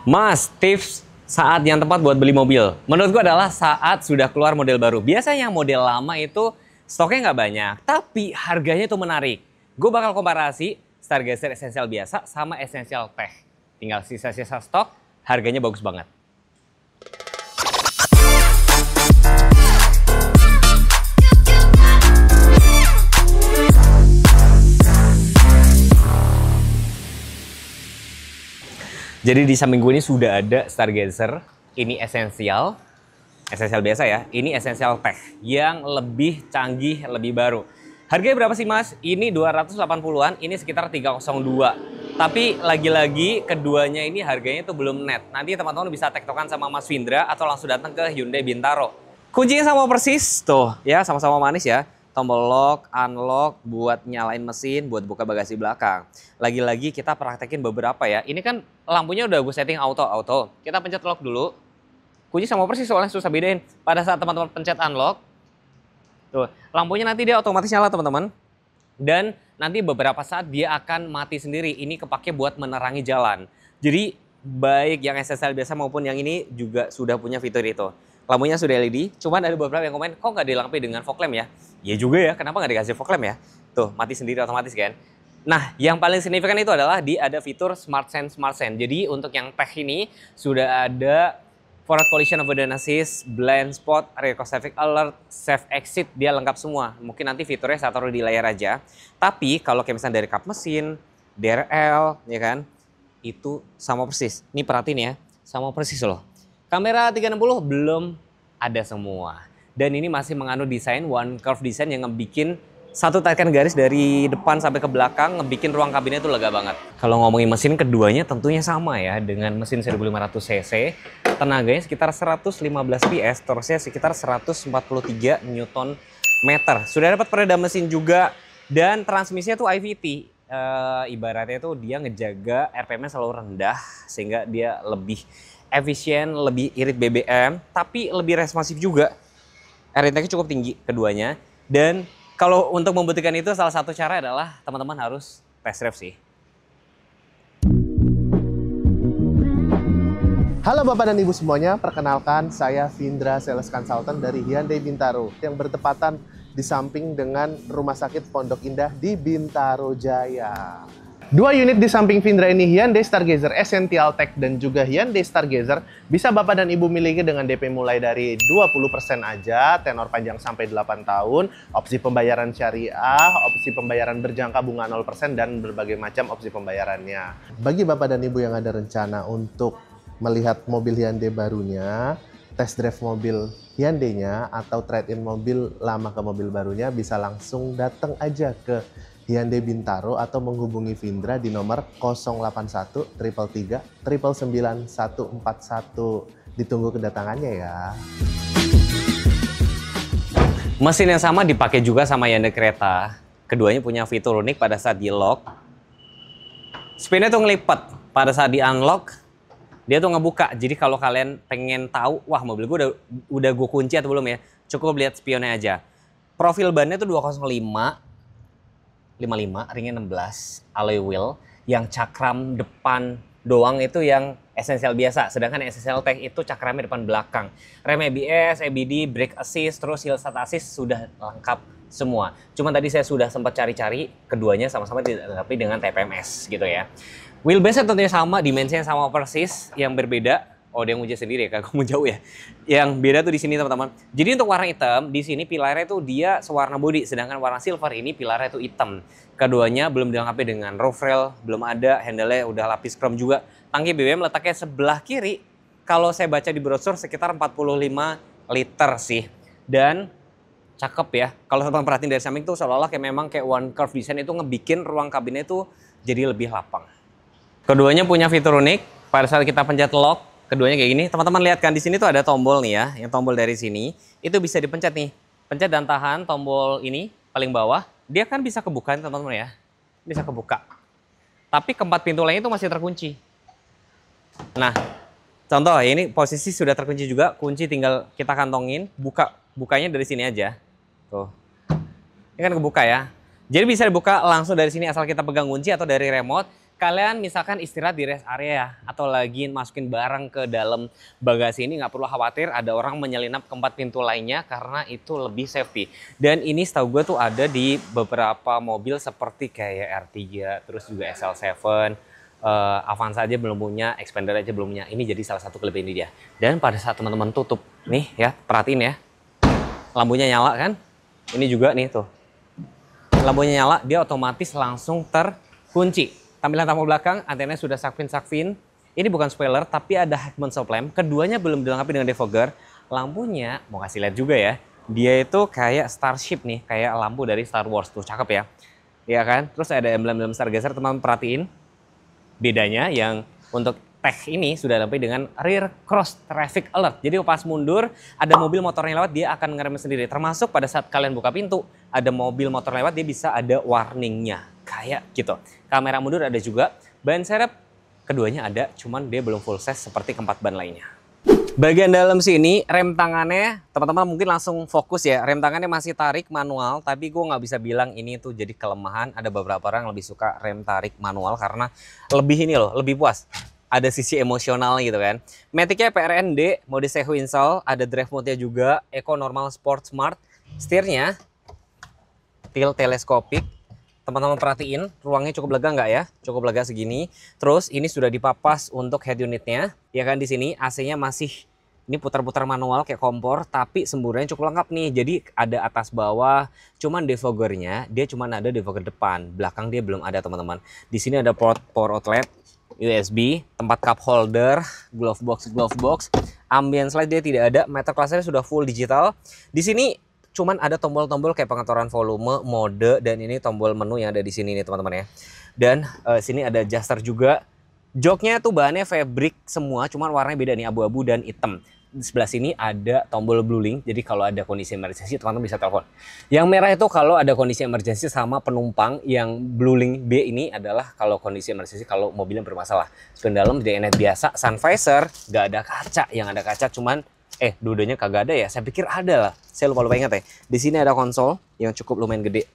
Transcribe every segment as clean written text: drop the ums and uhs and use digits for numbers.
Mas, tips saat yang tepat buat beli mobil. Menurut gue adalah saat sudah keluar model baru. Biasanya model lama itu stoknya nggak banyak, tapi harganya itu menarik. Gue bakal komparasi Stargazer Essential biasa sama Essential Tech. Tinggal sisa-sisa stok, harganya bagus banget. Jadi di samping gue ini sudah ada Stargazer, ini Essential biasa ya, ini Essential Tech yang lebih canggih, lebih baru. Harganya berapa sih mas? Ini 280-an, ini sekitar 302. Tapi lagi-lagi keduanya ini harganya itu belum net. Nanti teman-teman bisa tektokan sama Mas Vindra atau langsung datang ke Hyundai Bintaro. Kuncinya sama persis, tuh ya sama-sama manis ya. Tombol lock, unlock, buat nyalain mesin, buat buka bagasi belakang. Lagi-lagi kita praktekin beberapa ya. Ini kan lampunya udah gue setting auto. Kita pencet lock dulu. Kunci sama persis soalnya susah bedain. Pada saat teman-teman pencet unlock, tuh lampunya nanti dia otomatis nyala teman-teman. Dan nanti beberapa saat dia akan mati sendiri. Ini kepake buat menerangi jalan. Jadi baik yang SSL biasa maupun yang ini juga sudah punya fitur itu. Lampunya sudah LED, cuman ada beberapa yang komen, kok nggak dilengkapi dengan fog lamp ya? Ya juga ya, kenapa nggak dikasih fog lamp ya? Tuh, mati sendiri otomatis kan? Nah, yang paling signifikan itu adalah ada fitur Smart Sense. Jadi untuk yang tech ini sudah ada Forward Collision Avoidance Assist, Blind Spot, Rear Cross Traffic Alert, Safe Exit, dia lengkap semua. Mungkin nanti fiturnya saya taruh di layar aja. Tapi kalau kayak misalnya dari kap mesin, DRL, ya kan? Itu sama persis. Ini perhatiin ya, sama persis loh. Kamera 360 belum ada semua. Dan ini masih mengandung desain one curve design yang ngebikin satu tarikan garis dari depan sampai ke belakang, ngebikin ruang kabinnya itu lega banget. Kalau ngomongin mesin keduanya tentunya sama ya, dengan mesin 1500 cc, tenaganya sekitar 115 PS, torsinya sekitar 143 Nm. Sudah dapat peredam mesin juga, dan transmisinya tuh IVT. Ibaratnya tuh dia ngejaga RPM-nya selalu rendah, sehingga dia lebih efisien, lebih irit BBM, tapi lebih responsif juga. Air intake cukup tinggi keduanya. Dan kalau untuk membuktikan itu salah satu cara adalah teman-teman harus test drive sih. Halo Bapak dan Ibu semuanya, perkenalkan saya Vindra Sales Consultant dari Hyundai Bintaro yang bertepatan di samping dengan Rumah Sakit Pondok Indah di Bintaro Jaya. Dua unit di samping Vindra ini, Hyundai Stargazer Essential Tech dan juga Hyundai Stargazer, bisa Bapak dan Ibu miliki dengan DP mulai dari 20% aja, tenor panjang sampai 8 tahun, opsi pembayaran syariah, opsi pembayaran berjangka bunga 0%, dan berbagai macam opsi pembayarannya. Bagi Bapak dan Ibu yang ada rencana untuk melihat mobil Hyundai barunya, test drive mobil Hyundai-nya, atau trade-in mobil lama ke mobil barunya, bisa langsung datang aja ke Hyundai Bintaro atau menghubungi Vindra di nomor 081 333 999 141. Ditunggu kedatangannya ya. Mesin yang sama dipakai juga sama Hyundai Creta. Keduanya punya fitur unik pada saat di lock. Spinnya tuh ngelipat. Pada saat di unlock, dia tuh ngebuka. Jadi kalau kalian pengen tahu, wah mobil gue udah gue kunci atau belum ya, cukup lihat spionnya aja. Profil bannya tuh 205 55, ringnya 16, alloy wheel, yang cakram depan doang itu yang Essential biasa, sedangkan Essential Tech itu cakramnya depan belakang. Rem ABS, ABD, brake assist, terus hill start assist sudah lengkap semua. Cuma tadi saya sudah sempat cari-cari, keduanya sama-sama dilengkapi dengan TPMS gitu ya. Wheelbase-nya tentunya sama, dimensinya sama persis, yang berbeda. Oh, dia nguji sendiri ya, kagak mau jauh ya. Yang beda tuh di sini teman-teman. Jadi untuk warna hitam, di sini pilarnya tuh dia sewarna bodi, sedangkan warna silver ini pilarnya tuh hitam. Keduanya belum dilengkapi dengan roof rail, belum ada, handle-nya udah lapis chrome juga. Tangki BBM letaknya sebelah kiri. Kalau saya baca di brosur sekitar 45 liter sih. Dan cakep ya. Kalau teman-teman perhatiin dari samping tuh seolah-olah kayak memang kayak one curve design itu ngebikin ruang kabinnya itu jadi lebih lapang. Keduanya punya fitur unik. Pada saat kita pencet lock, keduanya kayak gini. Teman-teman lihat kan di sini tuh ada tombol nih ya, yang tombol dari sini itu bisa dipencet nih. Pencet dan tahan tombol ini paling bawah, dia kan bisa kebuka teman-teman ya. Bisa kebuka. Tapi keempat pintu lainnya itu masih terkunci. Nah, contoh ya, ini posisi sudah terkunci juga, kunci tinggal kita kantongin, bukanya dari sini aja. Tuh. Ini kan kebuka ya. Jadi bisa dibuka langsung dari sini asal kita pegang kunci atau dari remote. kalian misalkan istirahat di rest area atau lagi masukin barang ke dalam bagasi ini, nggak perlu khawatir ada orang menyelinap ke 4 pintu lainnya karena itu lebih safety. Dan ini setahu gue tuh ada di beberapa mobil seperti kayak R3, terus juga SL7, Avanza aja belum punya, Expander aja belum punya. Ini jadi salah satu kelebihan dia. Dan pada saat teman-teman tutup, nih ya, perhatiin ya, lampunya nyala kan? Ini juga nih tuh. Lampunya nyala, dia otomatis langsung terkunci. Tampilan tampuk belakang, antenanya sudah sakfin. Ini bukan spoiler, tapi ada head-mount stop lamp. Keduanya belum dilengkapi dengan defogger. Lampunya, mau kasih lihat juga ya, dia itu kayak Starship nih, kayak lampu dari Star Wars tuh, cakep ya. Iya kan? Terus ada emblem-emblem Stargazer, teman-teman perhatiin. Bedanya yang untuk tech ini sudah dilengkapi dengan rear cross traffic alert. Jadi pas mundur, ada mobil motornya lewat, dia akan ngerem sendiri. Termasuk pada saat kalian buka pintu, ada mobil motor lewat, dia bisa ada warningnya. Kayak gitu. Kamera mundur ada juga. Ban serep keduanya ada, cuman dia belum full size seperti keempat ban lainnya. Bagian dalam sini, rem tangannya, teman-teman mungkin langsung fokus ya. Rem tangannya masih tarik manual, tapi gue nggak bisa bilang ini tuh jadi kelemahan. Ada beberapa orang lebih suka rem tarik manual karena lebih ini loh, lebih puas. Ada sisi emosional gitu kan. Matic-nya PRND, mode Sehu install, ada drive mode-nya juga, Eco, Normal, Sport, Smart. Setirnya tilt teleskopik. Teman-teman perhatiin, ruangnya cukup lega nggak ya? Cukup lega segini. Terus ini sudah dipapas untuk head unitnya. Ya kan di sini AC-nya masih ini putar-putar manual kayak kompor, tapi semburannya cukup lengkap nih. Jadi ada atas bawah, cuman defoggernya dia cuman ada defogger depan, belakang dia belum ada teman-teman. Di sini ada port power outlet, USB, tempat cup holder, glove box, ambient slide dia tidak ada, meter clusternya sudah full digital. Di sini cuman ada tombol-tombol kayak pengaturan volume, mode, dan ini tombol menu yang ada di sini nih teman-teman ya. Dan sini ada adjuster juga. Joknya tuh bahannya fabric semua, cuman warnanya beda nih, abu-abu dan hitam. Di sebelah sini ada tombol blue link, jadi kalau ada kondisi emergency teman-teman bisa telepon. Yang merah itu kalau ada kondisi emergency sama penumpang, yang blue link B ini adalah kalau kondisi emergency kalau mobilnya bermasalah. Spion dalam DNF biasa, sun visor, nggak ada kaca, yang ada kaca cuman dua-duanya kagak ada ya. Saya pikir ada lah, saya lupa ingat ya. Di sini ada konsol yang cukup lumayan gede.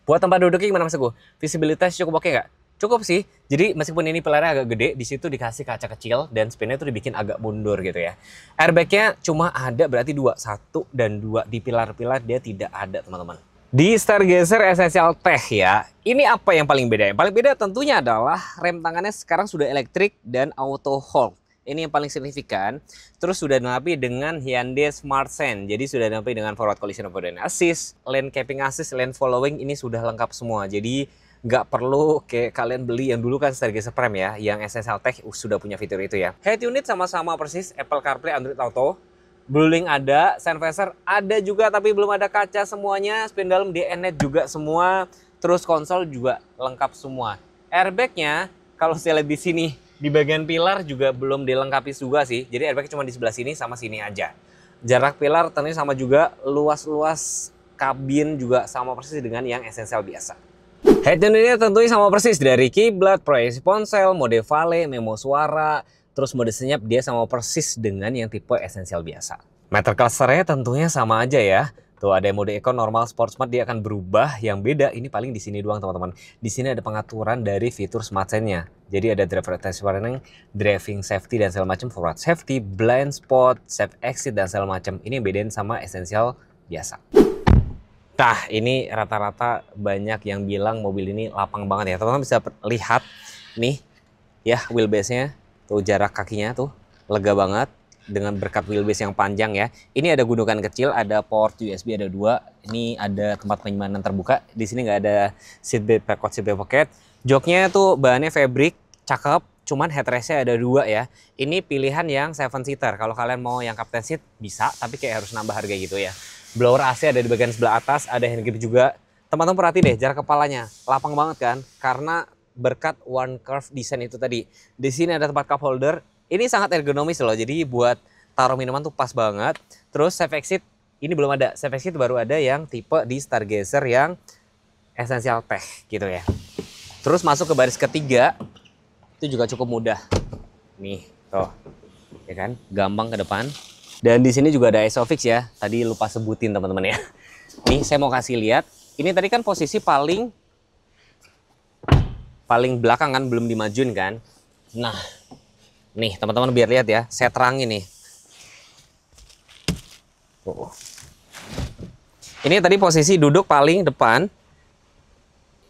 Buat tempat duduknya gimana Mas Teguh? Visibilitas cukup oke nggak? Cukup sih. Jadi meskipun ini pilarnya agak gede, di situ dikasih kaca kecil dan spinnya itu dibikin agak mundur gitu ya. Airbagnya cuma ada berarti 2, 1 dan 2 di pilar-pilar dia tidak ada teman-teman. Di Stargazer Essential Tech ya, ini apa yang paling beda? Yang paling beda tentunya adalah rem tangannya sekarang sudah elektrik dan auto hold. Ini yang paling signifikan. Terus sudah dilengkapi dengan Hyundai Smart Sense. Jadi sudah dilengkapi dengan forward collision avoidance assist, lane keeping assist, lane following, ini sudah lengkap semua. Jadi nggak perlu kayak kalian beli yang dulu kan Stargazer Prime ya, yang Essential Tech sudah punya fitur itu ya. Head unit sama-sama persis, Apple CarPlay, Android Auto. Blue Link ada, sun visor ada juga tapi belum ada kaca semuanya. Spion dalam DNF juga semua. Terus konsol juga lengkap semua. Airbagnya kalau saya lihat di sini di bagian pilar juga belum dilengkapi juga sih. Jadi airbagnya cuma di sebelah sini sama sini aja. Jarak pilar tentunya sama juga, luas-luas kabin juga sama persis dengan yang Essential biasa. Head unitnya tentunya sama persis dari kiblat, proyeksi ponsel, mode Vale, memo suara, terus mode senyap dia sama persis dengan yang tipe Essential biasa. Meter clusternya tentunya sama aja ya. Tuh ada mode Eco, Normal, Sport, Smart dia akan berubah. Yang beda ini paling di sini doang teman-teman. Di sini ada pengaturan dari fitur Smart Sense-nya. Jadi ada driver attention warning, driving safety dan segala macam, forward safety, blind spot, safe exit dan segala macam. Ini yang bedain sama Essential biasa. Nah, ini rata-rata banyak yang bilang mobil ini lapang banget ya. Teman-teman bisa lihat nih ya wheelbase-nya. Tuh jarak kakinya tuh lega banget dengan berkat wheelbase yang panjang ya. Ini ada gundukan kecil, ada port USB ada 2. Ini ada tempat penyimpanan terbuka. Di sini nggak ada seatbelt pocket. Joknya tuh bahannya fabric, cakep. Cuman headrestnya ada 2 ya. Ini pilihan yang 7 seater. Kalau kalian mau yang captain seat bisa, tapi kayak harus nambah harga gitu ya. Blower AC ada di bagian sebelah atas, ada hand grip juga. Teman-teman perhati deh jarak kepalanya, lapang banget kan? Karena berkat one curve design itu tadi. Di sini ada tempat cup holder. Ini sangat ergonomis loh, jadi buat taruh minuman tuh pas banget. Terus safe exit, ini belum ada. Safe exit baru ada yang tipe di Stargazer yang Essential Tech gitu ya. Terus masuk ke baris ketiga, itu juga cukup mudah. Nih, tuh, ya kan? Gampang ke depan. Dan di sini juga ada ISOFIX ya. Tadi lupa sebutin teman-teman ya. Nih saya mau kasih lihat. Ini tadi kan posisi paling paling belakang kan, belum dimajuin kan. Nah, nih teman-teman biar lihat ya, saya terangin nih. Tuh. Ini tadi posisi duduk paling depan.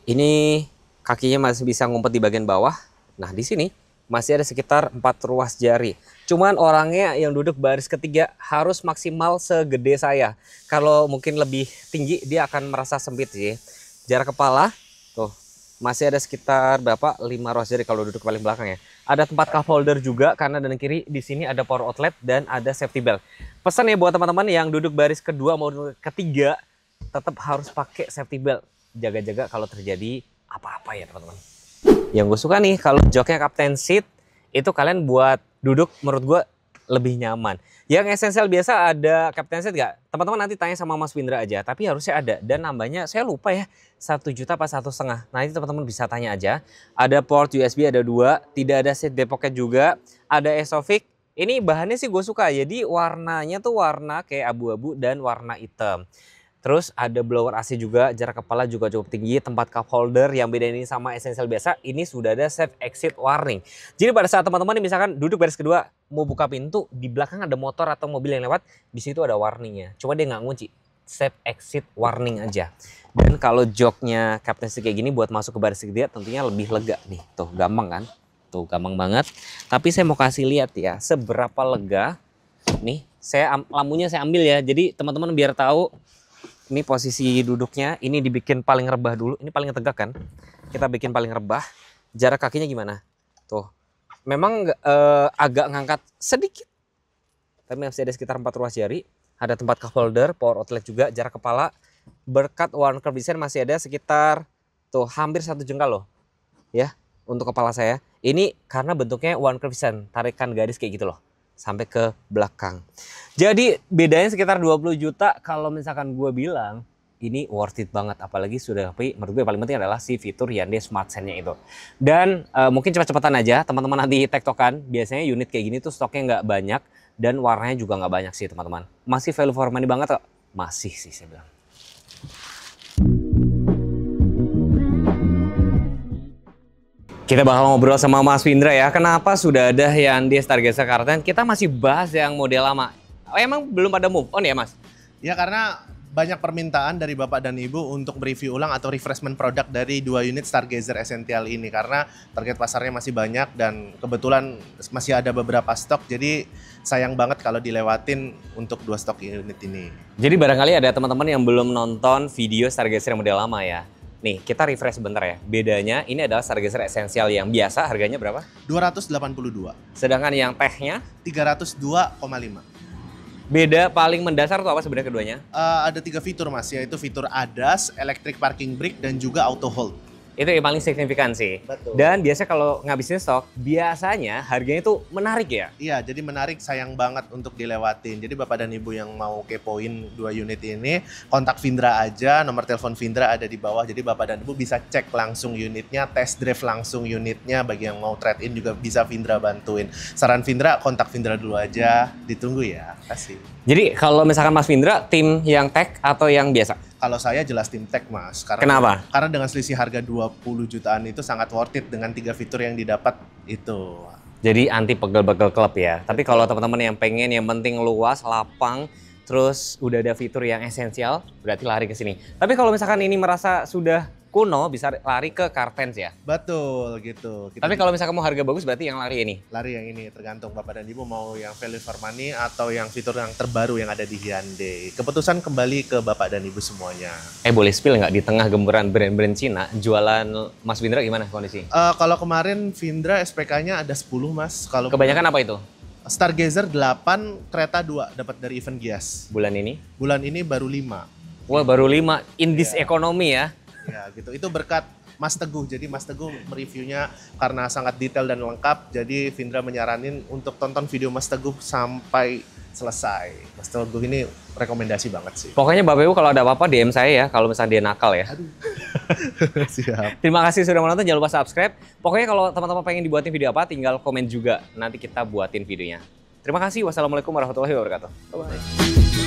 Ini kakinya masih bisa ngumpet di bagian bawah. Nah, di sini masih ada sekitar 4 ruas jari. Cuman orangnya yang duduk baris ketiga harus maksimal segede saya. Kalau mungkin lebih tinggi dia akan merasa sempit sih. Jarak kepala tuh masih ada sekitar berapa? 5 ruas jari kalau duduk paling belakang ya. Ada tempat cup holder juga kanan dan kiri. Di sini ada power outlet dan ada safety belt. Pesan ya buat teman-teman yang duduk baris kedua maupun ketiga, tetap harus pakai safety belt. Jaga-jaga kalau terjadi apa-apa ya teman-teman. Yang gue suka nih kalau joknya captain seat itu kalian buat duduk menurut gue lebih nyaman. Yang esensial biasa ada captain seat gak? Teman-teman nanti tanya sama Mas Findra aja, tapi harusnya ada. Dan nambahnya saya lupa ya, 1 juta apa 1,5. Nanti teman-teman bisa tanya aja. Ada port USB ada 2, tidak ada seat back pocket juga, ada Esofix. Ini bahannya sih gue suka, jadi warnanya tuh warna kayak abu-abu dan warna hitam. Terus ada blower AC juga, jarak kepala juga cukup tinggi, tempat cup holder. Yang beda ini sama esensial biasa, ini sudah ada safe exit warning. Jadi pada saat teman-teman misalkan duduk baris kedua, mau buka pintu, di belakang ada motor atau mobil yang lewat, di situ ada warningnya. Cuma dia nggak ngunci, safe exit warning aja. Dan kalau joknya captain seat kayak gini buat masuk ke baris ketiga tentunya lebih lega nih. Tuh gampang kan? Tuh gampang banget. Tapi saya mau kasih lihat ya, seberapa lega. Nih, lampunya saya ambil ya. Jadi teman-teman biar tahu. Ini posisi duduknya, ini dibikin paling rebah dulu. Ini paling tegak kan? Kita bikin paling rebah. Jarak kakinya gimana? Tuh. Memang agak ngangkat sedikit. Tapi masih ada sekitar 4 ruas jari. Ada tempat cup holder, power outlet juga. Jarak kepala. Berkat one curve design masih ada sekitar tuh hampir 1 jengkal loh. Ya, untuk kepala saya. Ini karena bentuknya one curve design. Tarikan garis kayak gitu loh. Sampai ke belakang. Jadi bedanya sekitar 20 juta kalau misalkan gue bilang ini worth it banget. Apalagi sudah, tapi menurut gue paling penting adalah si fitur Hyundai Smart Sense-nya itu. Dan mungkin cepat-cepatan aja teman-teman nanti tektokan. Biasanya unit kayak gini tuh stoknya nggak banyak dan warnanya juga nggak banyak sih teman-teman. Masih value for money banget kok. Masih sih saya bilang. Kita bakal ngobrol sama Mas Findra ya. Kenapa sudah ada Hyundai Stargazer Karten? Kita masih bahas yang model lama. Oh, emang belum pada move on ya Mas? Ya karena banyak permintaan dari Bapak dan Ibu untuk mereview ulang atau refreshment produk dari 2 unit Stargazer Essential ini. Karena target pasarnya masih banyak dan kebetulan masih ada beberapa stok. Jadi sayang banget kalau dilewatin untuk 2 stok unit ini. Jadi barangkali ada teman-teman yang belum nonton video Stargazer yang model lama ya. Nih, kita refresh sebentar ya. Bedanya ini adalah Stargazer Essential yang biasa, harganya berapa? 282. Sedangkan yang tehnya? 302,5. Beda paling mendasar tuh apa sebenarnya keduanya? Ada 3 fitur Mas, yaitu fitur ADAS, Electric Parking Brake, dan juga Auto Hold. Itu yang paling signifikan sih. Betul. Dan biasanya kalau ngabisin stok, biasanya harganya itu menarik ya? Iya, jadi menarik, sayang banget untuk dilewatin. Jadi Bapak dan Ibu yang mau kepoin 2 unit ini, kontak Findra aja, nomor telepon Findra ada di bawah. Jadi Bapak dan Ibu bisa cek langsung unitnya, test drive langsung unitnya. Bagi yang mau trade-in juga bisa Findra bantuin. Saran Findra, kontak Findra dulu aja, ditunggu ya. Kasih. Jadi kalau misalkan Mas Findra, tim yang tech atau yang biasa? Kalau saya jelas tim tech Mas. Kenapa? Karena dengan selisih harga 20 jutaan itu sangat worth it dengan 3 fitur yang didapat itu. Jadi anti pegel-pegel klub ya. Tapi kalau teman-teman yang pengen yang penting luas, lapang, terus udah ada fitur yang esensial, berarti lari ke sini. Tapi kalau misalkan ini merasa sudah kuno, bisa lari ke Kartens ya? Betul gitu. Tapi kalau misalkan mau harga bagus berarti yang lari ini? Lari yang ini, tergantung Bapak dan Ibu mau yang value for money atau yang fitur yang terbaru yang ada di Hyundai. Keputusan kembali ke Bapak dan Ibu semuanya. Boleh spill nggak di tengah gemburan brand-brand Cina, jualan Mas Findra gimana kondisi? Kalau kemarin Findra SPK-nya ada 10 Mas. Kalau Kebanyakan apa itu? Stargazer 8, kereta 2 dapat dari Event Gias. Bulan ini? Bulan ini baru 5. Wah baru 5, in this economy ya? Ya gitu, itu berkat Mas Teguh. Jadi Mas Teguh mereviewnya karena sangat detail dan lengkap. Jadi Findra menyaranin untuk tonton video Mas Teguh sampai selesai. Mas Teguh ini rekomendasi banget sih. Pokoknya Bapak Ibu kalau ada apa-apa DM saya ya, kalau misalnya dia nakal ya. Aduh. Siap. Terima kasih sudah menonton, jangan lupa subscribe. Pokoknya kalau teman-teman pengen dibuatin video apa, tinggal komen juga. Nanti kita buatin videonya. Terima kasih, wassalamualaikum warahmatullahi wabarakatuh. Bye-bye.